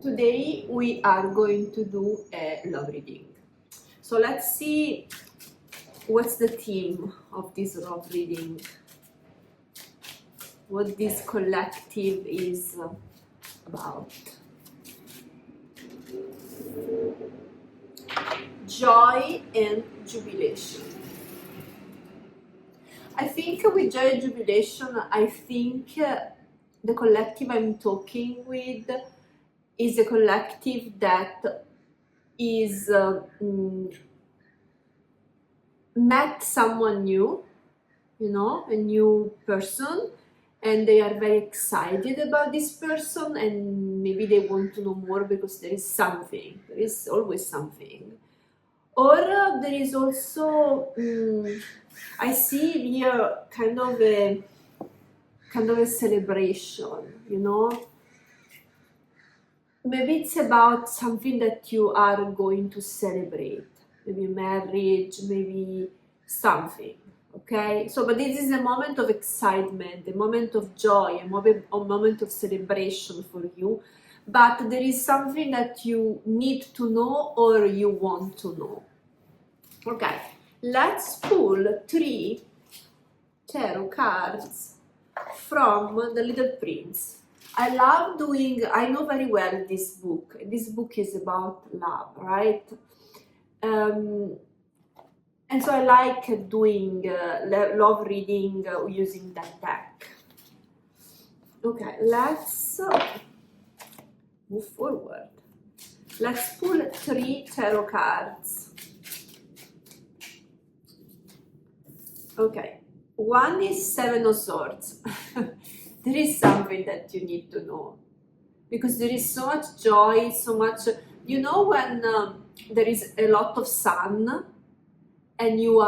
Today we are going to do a love reading. So let's see what's the theme of this love reading, what this collective is about. Joy and jubilation. I think with joy and jubilation, I think the collective I'm talking with is a collective that is met someone new, a new person, and they are very excited about this person, and maybe they want to know more because there is always something. Or there is also, I see here kind of a celebration, Maybe it's about something that you are going to celebrate, maybe marriage, maybe something, okay? So, but this is a moment of excitement, a moment of joy, a moment of celebration for you, but there is something that you need to know or you want to know. Okay, let's pull 3 tarot cards from The Little Prince. I know very well this book. This book is about love, right? And so I like doing love reading using that deck. Okay, let's move forward. Let's pull 3 tarot cards. Okay, one is 7 of Swords. There is something that you need to know because there is so much joy, so much, when there is a lot of sun and you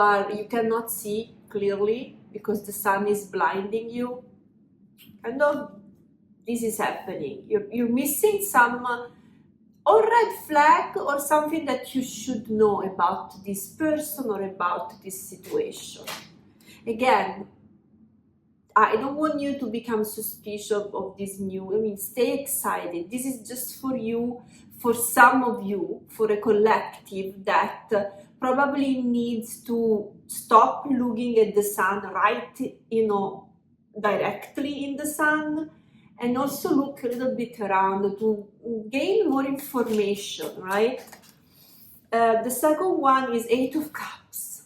cannot see clearly because the sun is blinding you, kind of this is happening. You're missing some or red flag or something that you should know about this person or about this situation. Again, I don't want you to become suspicious of this new. Stay excited. This is just for you, for some of you, for a collective that probably needs to stop looking at the sun right, directly in the sun, and also look a little bit around to gain more information, right? The second one is 8 of Cups.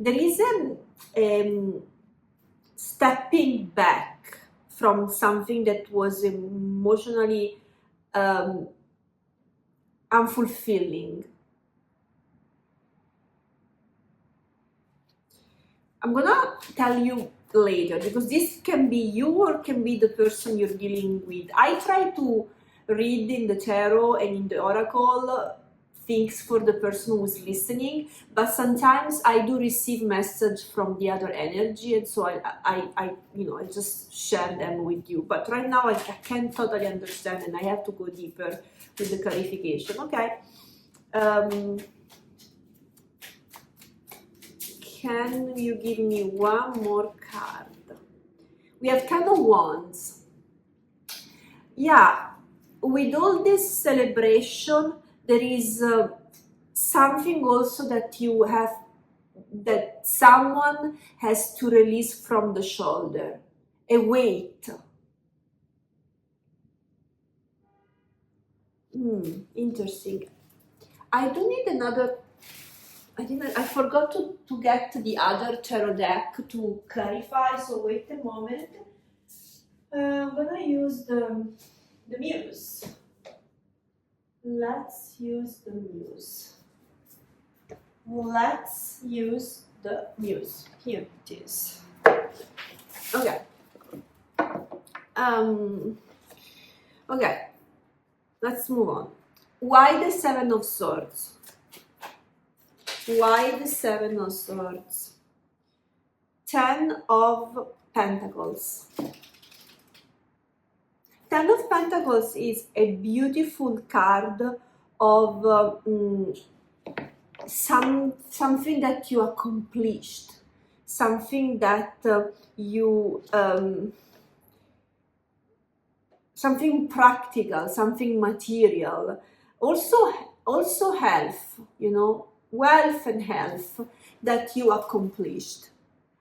There is stepping back from something that was emotionally unfulfilling. I'm gonna tell you later because this can be you or can be the person you're dealing with. I try to read in the tarot and in the oracle things for the person who's listening, but sometimes I do receive message from the other energy, and so I just share them with you. But right now I can't totally understand, and I have to go deeper with the clarification. Okay. Can you give me one more card? We have 10 of Wands. Yeah, with all this celebration, there is something also that that someone has to release from the shoulder, a weight. Interesting. I do need another. I forgot to get the other tarot deck to clarify, so wait a moment. I'm gonna use the Muse. Let's use the Muse. Here it is. Okay. Okay. Let's move on. Why the 7 of Swords? Why the 7 of Swords? 10 of Pentacles. 10 of Pentacles is a beautiful card of something that you accomplished, something that you something practical, something material. Also health, you know, wealth and health that you accomplished.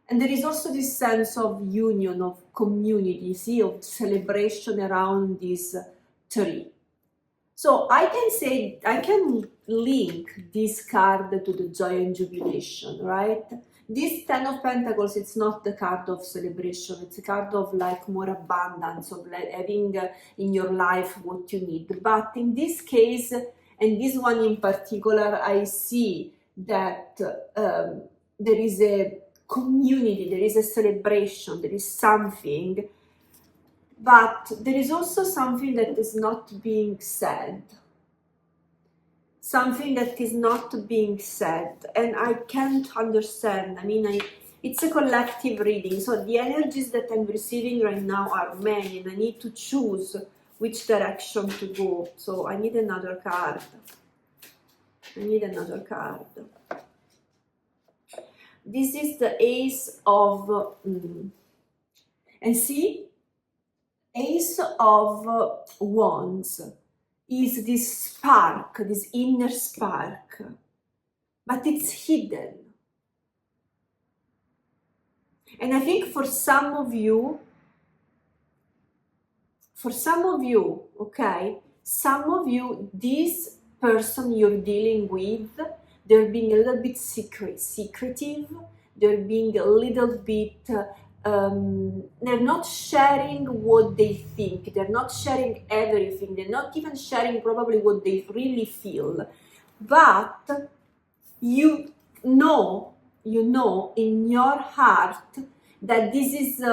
And there is also this sense of union, of community, see, of celebration around this tree. So I can say, I can link this card to the joy and jubilation, right? This Ten of Pentacles, it's not the card of celebration, it's a card of like more abundance, of like having in your life what you need. But in this case, and this one in particular, I see that there is a community, there is a celebration, there is something, but there is also something that is not being said. Something that is not being said, and I can't understand. I mean, it's a collective reading, so the energies that I'm receiving right now are many, and I need to choose which direction to go. So I need another card. I need another card. This is the Ace of, and see, Ace of Wands is this spark, this inner spark, but it's hidden. And I think for some of you, okay, some of you, this person you're dealing with, they're being a little bit secretive, they're being a little bit, they're not sharing what they think, they're not sharing everything, they're not even sharing probably what they really feel, but you know in your heart that this is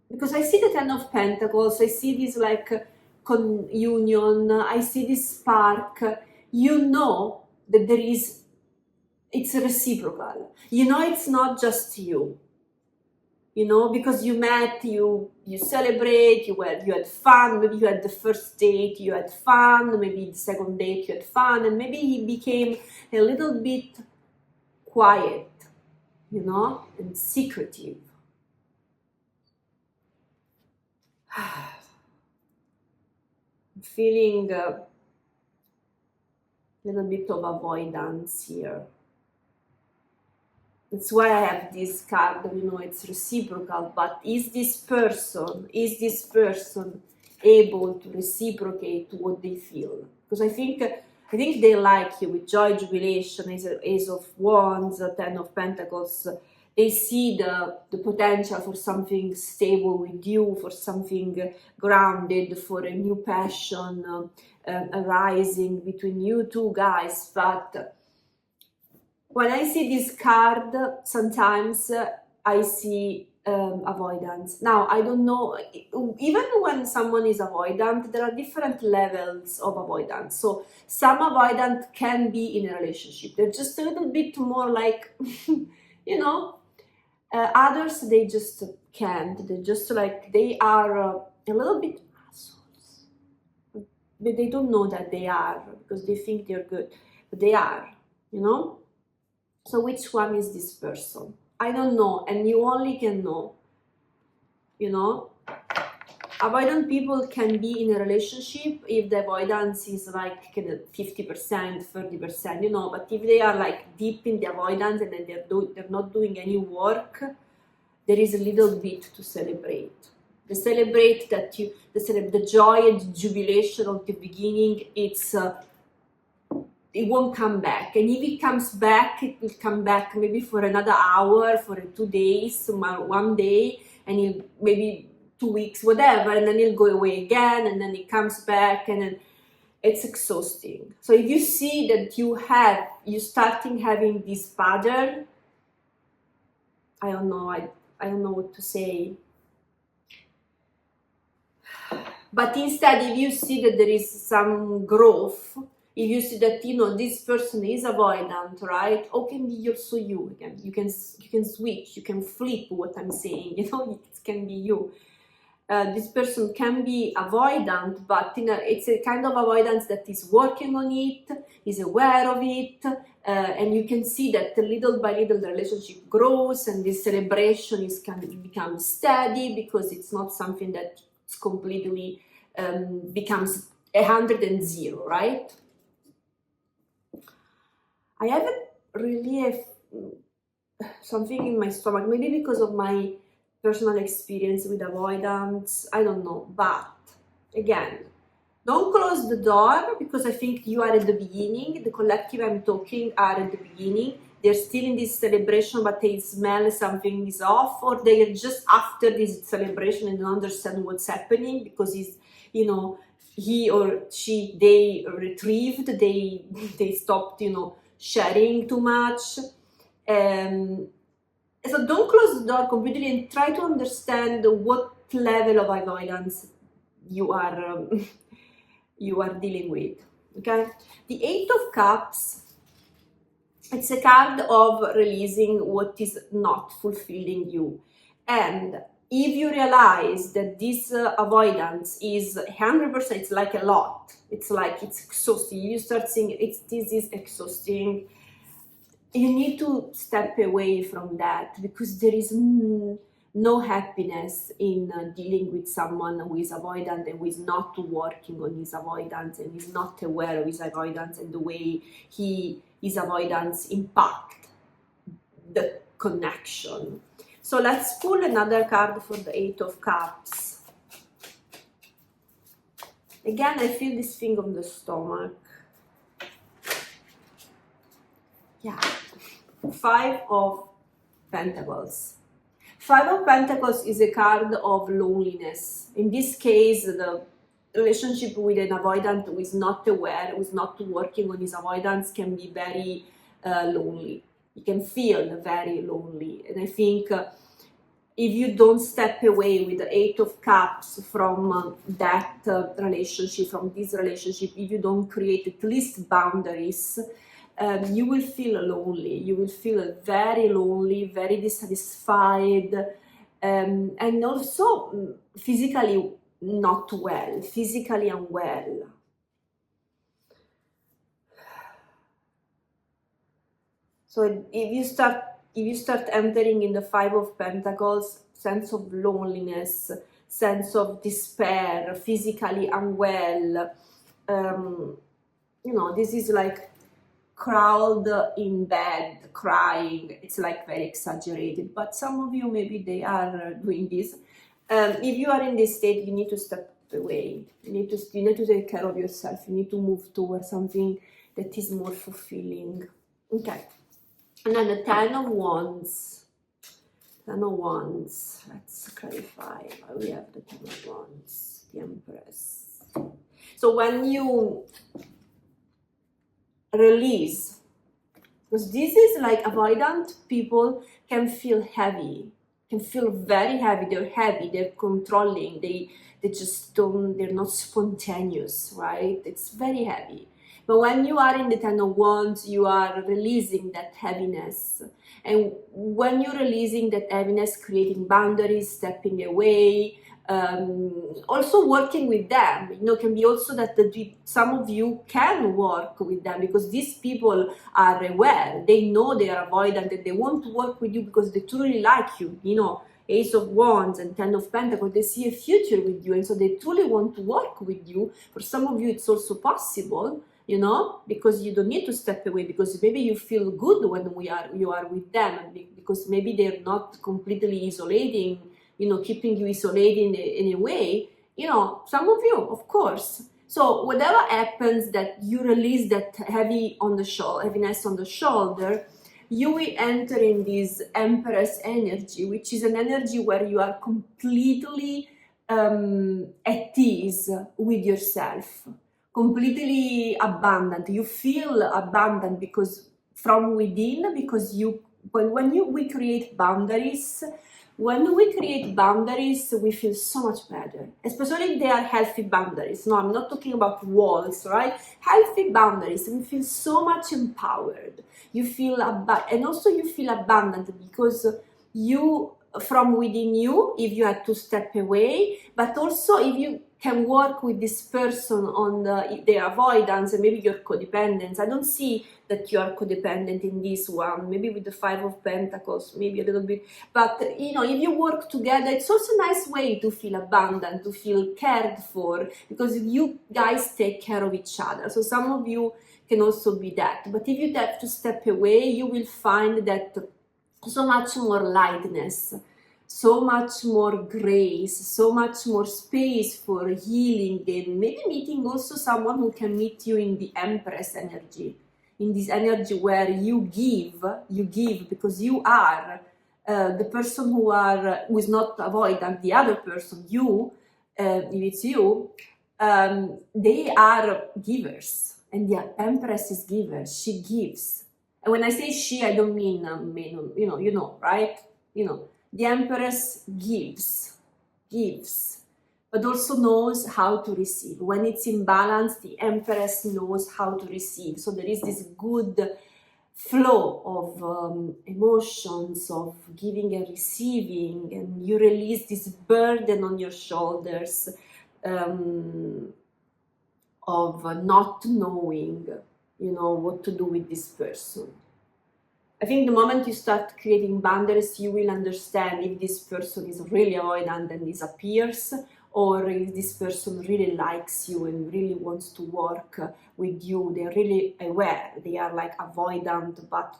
because I see the Ten of Pentacles, I see this like union, I see this spark, you know that there is, it's reciprocal, you know, it's not just you. You know, because you met, you celebrate, you had fun, maybe you had the first date, you had fun, maybe the second date you had fun, and maybe he became a little bit quiet, you know, and secretive. I'm feeling a little bit of avoidance here. That's why I have this card, you know, it's reciprocal, but is this person able to reciprocate what they feel? Because I think they like you with joy, jubilation, Ace of Wands, Ten of Pentacles. They see the potential for something stable with you, for something grounded, for a new passion arising between you two guys, but when I see this card, sometimes I see avoidance. Now, I don't know, even when someone is avoidant, there are different levels of avoidance. So some avoidant can be in a relationship. They're just a little bit more like, you know, others, they just can't. They're just like, they are a little bit assholes. But they don't know that they are, because they think they're good. But they are, you know? So which one is this person? I don't know, and you only can know, you know? Avoidant people can be in a relationship if the avoidance is like 50%, 30%, you know, but if they are like deep in the avoidance and then they're not doing any work, there is a little bit to celebrate. They celebrate that the joy and jubilation of the beginning, it won't come back, and if it comes back, it will come back maybe for another hour, for 2 days, 1 day, and maybe 2 weeks, whatever, and then it'll go away again, and then it comes back, and then it's exhausting. So if you see that you're starting having this pattern, I don't know, I don't know what to say. But instead, if you see that there is some growth, if you see that, you know, this person is avoidant, right? Or can be also you again. You can switch, you can flip what I'm saying, you know, it can be you. This person can be avoidant, but you know, it's a kind of avoidance that is working on it, is aware of it, and you can see that little by little the relationship grows, and this celebration can become steady, because it's not something that it's completely becomes 100, right? I haven't really something in my stomach, maybe because of my personal experience with avoidance, I don't know. But again, don't close the door, because I think you are at the beginning. The collective I'm talking are at the beginning. They're still in this celebration, but they smell something is off, or they are just after this celebration and don't understand what's happening, because he's, you know, he or she, they retrieved, they stopped, you know, sharing too much. So don't close the door completely, and try to understand what level of avoidance you are you are dealing with. Okay, the Eight of Cups, it's a card of releasing what is not fulfilling you. And if you realize that this avoidance is 100%, it's like a lot, it's like it's exhausting, you start seeing this is exhausting, you need to step away from that, because there is no happiness in dealing with someone who is avoidant and who is not working on his avoidance and is not aware of his avoidance and the way his avoidance impact the connection. So let's pull another card for the Eight of Cups. Again, I feel this thing on the stomach. Yeah. Five of Pentacles. Five of Pentacles is a card of loneliness. In this case, the relationship with an avoidant who is not aware, who is not working on his avoidance, can be very lonely. You can feel very lonely. And I think if you don't step away with the Eight of Cups from that relationship, from this relationship, if you don't create at least boundaries, you will feel lonely. You will feel very lonely, very dissatisfied, and also physically not well, physically unwell. So if you start entering in the Five of Pentacles, sense of loneliness, sense of despair, physically unwell, you know, this is like crawled in bed crying. It's like very exaggerated, but some of you maybe they are doing this. If you are in this state, you need to step away. You need to take care of yourself. You need to move towards something that is more fulfilling. Okay, and then the Ten of Wands. Ten of Wands. Let's clarify why we have the Ten of Wands. The Empress. So when you release, because this is like avoidant people can feel heavy, can feel very heavy. They're heavy, they're controlling, they just don't, they're not spontaneous, right? It's very heavy. But when you are in the Ten of Wands, you are releasing that heaviness. And when you're releasing that heaviness, creating boundaries, stepping away, also working with them, you know, can be also that some of you can work with them, because these people are aware, they know they are avoidant, and they want to work with you because they truly like you, you know. Ace of Wands and Ten of Pentacles, they see a future with you, and so they truly want to work with you. For some of you, it's also possible, you know, because you don't need to step away, because maybe you feel good when you are with them, because maybe they're not completely isolating, you know, keeping you isolated in a way, you know, some of you, of course. So whatever happens, that you release that heaviness on the shoulder, you will enter in this Empress energy, which is an energy where you are completely at ease with yourself, completely abundant. You feel abundant because from within, because we create boundaries. When we create boundaries, we feel so much better, especially if they are healthy boundaries. No, I'm not talking about walls, right? Healthy boundaries, we feel so much empowered. You feel and also you feel abundant, because you, from within you, if you had to step away, but also if you can work with this person on their avoidance and maybe your codependence. I don't see that you are codependent in this one, maybe with the Five of Pentacles, maybe a little bit. But, you know, if you work together, it's also a nice way to feel abundant, to feel cared for, because you guys take care of each other. So some of you can also be that. But if you have to step away, you will find that so much more lightness, so much more grace, so much more space for healing, and maybe meeting also someone who can meet you in the Empress energy, in this energy where you give because you are the person who is not avoidant, the other person, you, if it's you, they are givers, and the Empress is giver, she gives. And when I say she, I don't mean, you know, right? You know, the Empress gives, but also knows how to receive. When it's in balance, the Empress knows how to receive. So there is this good flow of emotions, of giving and receiving, and you release this burden on your shoulders of not knowing, you know, what to do with this person. I think the moment you start creating boundaries, you will understand if this person is really avoidant and disappears, or if this person really likes you and really wants to work with you. They're really aware. They are like avoidant, but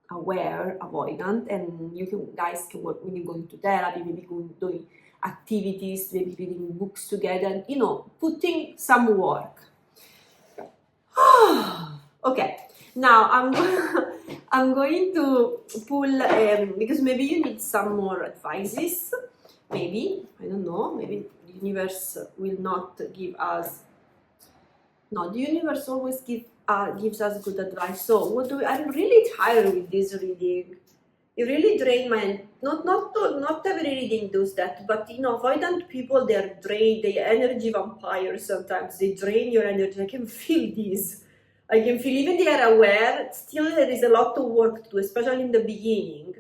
aware, avoidant, and guys can work, maybe going to therapy, maybe doing activities, maybe reading books together, you know, putting some work. Okay, now I'm going to pull, because maybe you need some more advices, maybe, I don't know, maybe the universe will not give us, no, the universe always gives us good advice. So I'm really tired with this reading. It really drain my, not every reading does that, but you know, avoidant people, they're drained, they're energy vampires sometimes, they drain your energy. I can feel this. I can feel, even they are aware, still there is a lot of work to do, especially in the beginning,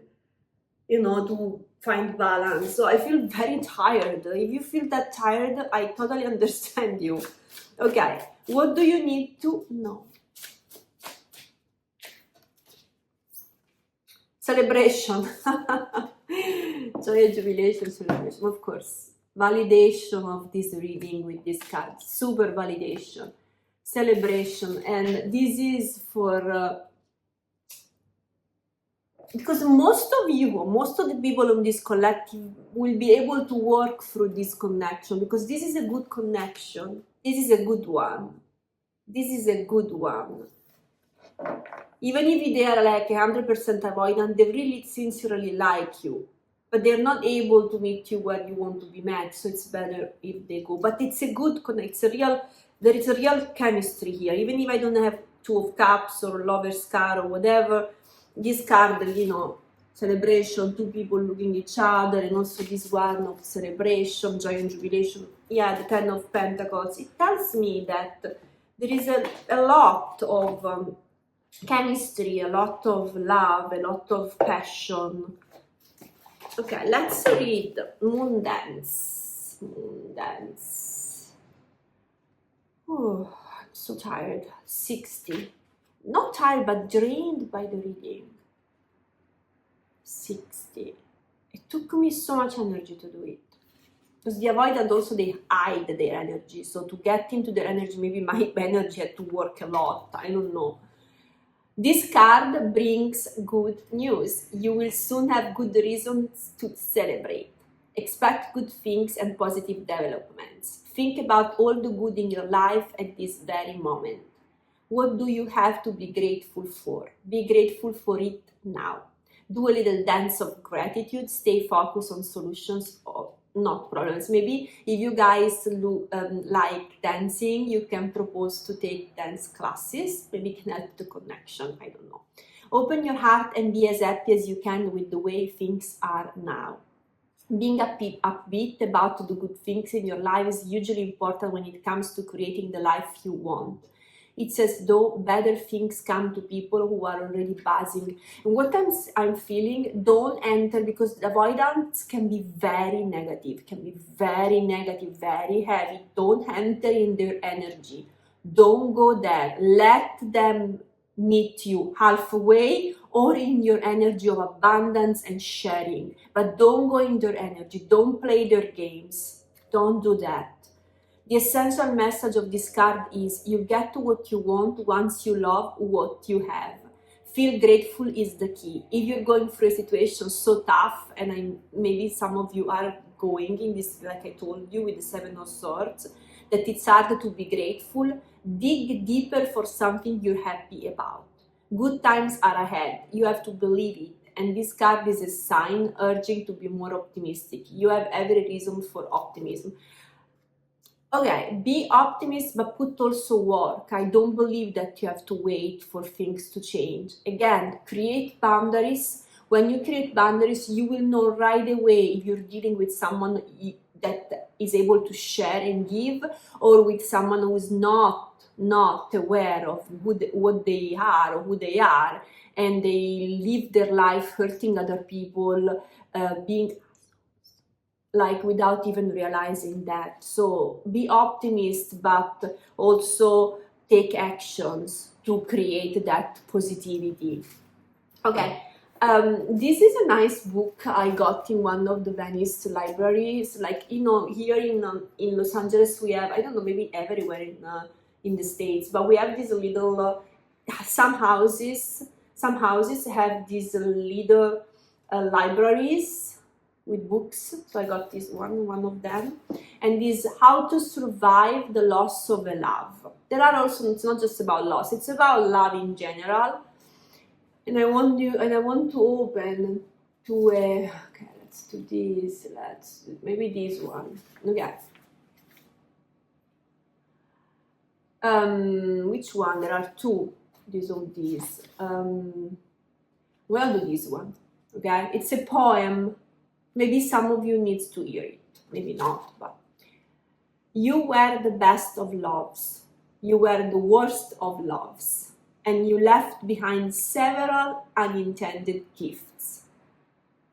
you know, to find balance. So I feel very tired. If you feel that tired, I totally understand you. Okay, what do you need to know? Celebration. Joy and jubilation, celebration, of course. Validation of this reading with this card. Super validation. Celebration. And this is for... because most of the people in this collective will be able to work through this connection, because this is a good connection. This is a good one. This is a good one. Even if they are like 100% avoidant, they really sincerely like you, but they're not able to meet you where you want to be met, so it's better if they go. But it's a good connection, there is a real chemistry here. Even if I don't have Two of Cups or Lover's card or whatever, this card, you know, celebration, two people looking each other, and also this one of celebration, joy and jubilation, yeah, the Ten of Pentacles, it tells me that there is a lot of chemistry, a lot of love, a lot of passion. Okay, let's read Moon Dance. Moon Dance. Oh, I'm so tired. 60. Not tired, but drained by the reading. 60. It took me so much energy to do it. Because the avoidant also, they hide their energy. So to get into their energy, maybe my energy had to work a lot. I don't know. This card brings good news. You will soon have good reasons to celebrate. Expect good things and positive developments. Think about all the good in your life at this very moment. What do you have to be grateful for? Be grateful for it now. Do a little dance of gratitude. Stay focused on solutions, not problems. Maybe if you guys like dancing, you can propose to take dance classes. Maybe it can help the connection. I don't know. Open your heart and be as happy as you can with the way things are now. Being upbeat about the good things in your life is hugely important when it comes to creating the life you want. It's as though better things come to people who are already buzzing. And what I'm feeling, don't enter, because the avoidance can be very negative, very heavy. Don't enter in their energy. Don't go there. Let them meet you halfway or in your energy of abundance and sharing. But don't go in their energy. Don't play their games. Don't do that. The essential message of this card is you get to what you want once you love what you have. Feel grateful is the key. If you're going through a situation so tough, and maybe some of you are going in this, like I told you, with the Seven of Swords, that it's hard to be grateful, dig deeper for something you're happy about. Good times are ahead. You have to believe it. And this card is a sign urging to be more optimistic. You have every reason for optimism. Okay, be optimist, but put also work. I don't believe that you have to wait for things to change. Again, create boundaries. When you create boundaries, you will know right away if you're dealing with someone that is able to share and give, or with someone who is not aware of what they are or who they are, and they live their life hurting other people, being like without even realizing that. So be optimist, but also take actions to create that positivity. Okay, this is a nice book I got in one of the Venice libraries. Like, you know, here in Los Angeles we have, I don't know, maybe everywhere in the States, but we have these little some houses have these little libraries with books. So I got this one of them, and this How to Survive the Loss of a Love. There are also, it's not just about loss, it's about love in general. And I want to open to a, okay, let's do this, maybe this one. Okay. Which one? There are two. We'll do this one. Okay, it's a poem. Maybe some of you needs to hear it, maybe not, but you were the best of loves, you were the worst of loves, and you left behind several unintended gifts.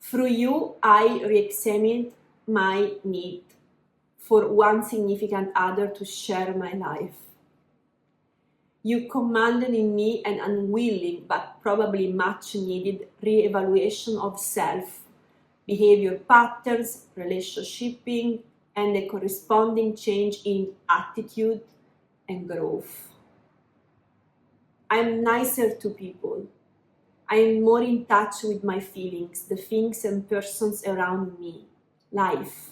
Through you, I re-examined my need for one significant other to share my life. You commanded in me an unwilling but probably much needed re-evaluation of self, behavior patterns, relationshiping, and a corresponding change in attitude and growth. I'm nicer to people. I'm more in touch with my feelings, the things and persons around me, life.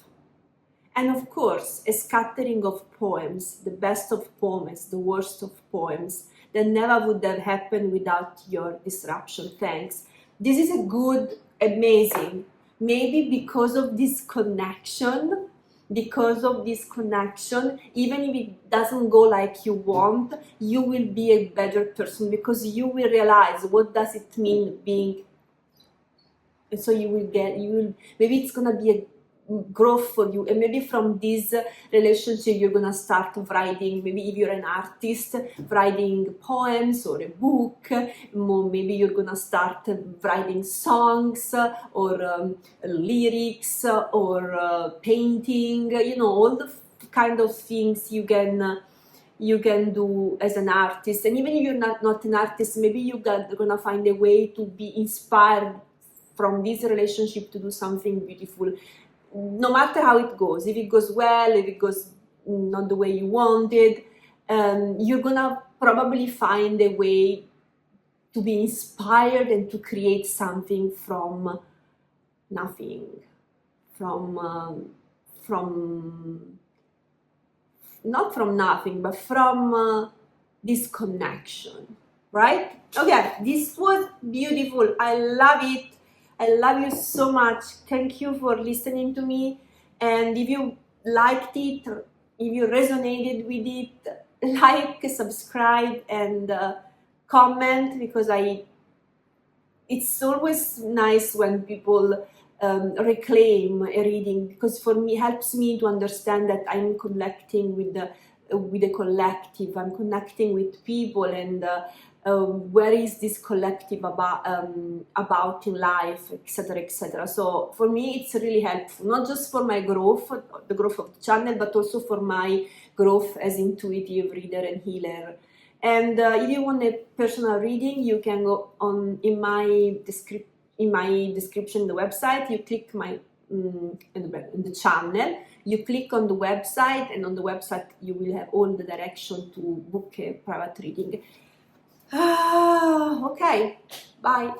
And of course, a scattering of poems, the best of poems, the worst of poems, that never would have happened without your disruption. Thanks. This is a good, amazing. Maybe because of this connection, even if it doesn't go like you want, you will be a better person, because you will realize what does it mean being, and so maybe it's gonna be a growth for you, and maybe from this relationship you're gonna start writing, maybe if you're an artist, writing poems or a book, maybe you're gonna start writing songs or lyrics or painting, you know, all the kind of things you can do as an artist. And even if you're not an artist, maybe you're gonna find a way to be inspired from this relationship to do something beautiful. No matter how it goes, if it goes well, if it goes not the way you wanted, you're gonna probably find a way to be inspired and to create something from nothing, not from nothing, but from this connection, right? Okay, this was beautiful. I love it. I love you so much. Thank you for listening to me. And if you liked it, if you resonated with it, like, subscribe, and comment, because it's always nice when people reclaim a reading, because for me, helps me to understand that I'm connecting with with a collective. I'm connecting with people, and where is this collective about in life, etc., etc. So for me, it's really helpful, not just for my growth, the growth of the channel, but also for my growth as intuitive reader and healer. And if you want a personal reading, you can go on in my description, the website. You click my in the channel, you click on the website, and on the website you will have all the direction to book a private reading. Okay, bye.